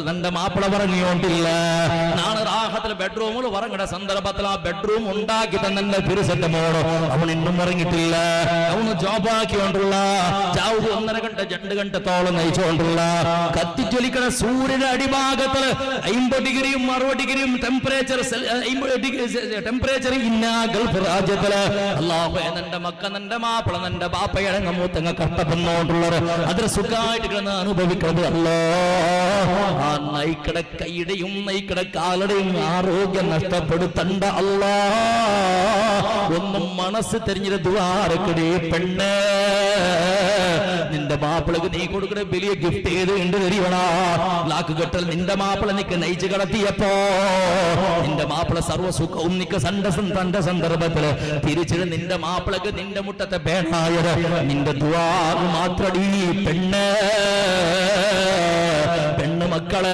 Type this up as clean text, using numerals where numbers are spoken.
തന്റെ മാപ്പിള പറഞ്ഞോണ്ടില്ല. നാളെ റാഹത്തിൽ ബെഡ്റൂമിൽ ഉറങ്ങുന്ന സന്ദർഭത്തിൽ ആ ബെഡ്റൂം ഉണ്ടാക്കി തന്നെ പിരിസെന്റെ മോള് അവൻ ഇന്നും ഇറങ്ങിയിട്ടില്ല. അവന് ജോബാക്കിക്കൊണ്ടുള്ള ചാവ് 1.5 ഗണ്ട 2 ഗണ്ടത്തോളം നയിച്ചുകൊണ്ടുള്ള കത്തിച്ചൊലിക്കണ സൂര്യന്റെ അടിഭാഗത്തിൽ 50 ഡിഗ്രിയും 60 ഡിഗ്രിയും ടെമ്പറേച്ചർ ഇന്ന ഗൾഫ് രാജ്യത്തില് അല്ലാഹു നിന്റെ മക്ക നിന്റെ മാപ്പിള നിന്റെ ബാപ്പയടങ്ങ മൂത്തങ്ങ കഷ്ടപ്പെടുന്നോണ്ടുള്ളത് അതിൽ സുഖമായിട്ട് കിടന്ന് അനുഭവിക്കുന്നത് അല്ലോ. ആ നൈക്കട കൈയുടെയും നൈക്കട കാലുടെയും ആരോഗ്യം നഷ്ടപ്പെടുത്തണ്ട അല്ലാ. ഒന്നും മനസ്സ് തെരഞ്ഞിട്ട് ദ്വാരക്കടേ പെണ്ണ്, നിന്റെ മാപ്പിളക്ക് നീ കൊടുക്കുന്ന വലിയ ഗിഫ്റ്റ് ഏത് ഉണ്ട് തരികണ. ലാക്ക് കെട്ടൽ നിന്റെ മാപ്പിള നിക്ക് നയിച്ചു കടത്തിയപ്പോ നിന്റെ മാപ്പിള സർവ്വസുഖവും നിക്ക് തന്റെ സന്ദർഭത്തില് തിരിച്ചിട്ട് നിന്റെ മാപ്പിളക്ക് നിന്റെ മുട്ടത്തെ പേണായത് നിന്റെ ദ്വാ മാത്രടി പെണ്ണ്. പെണ്ണ് മക്കളെ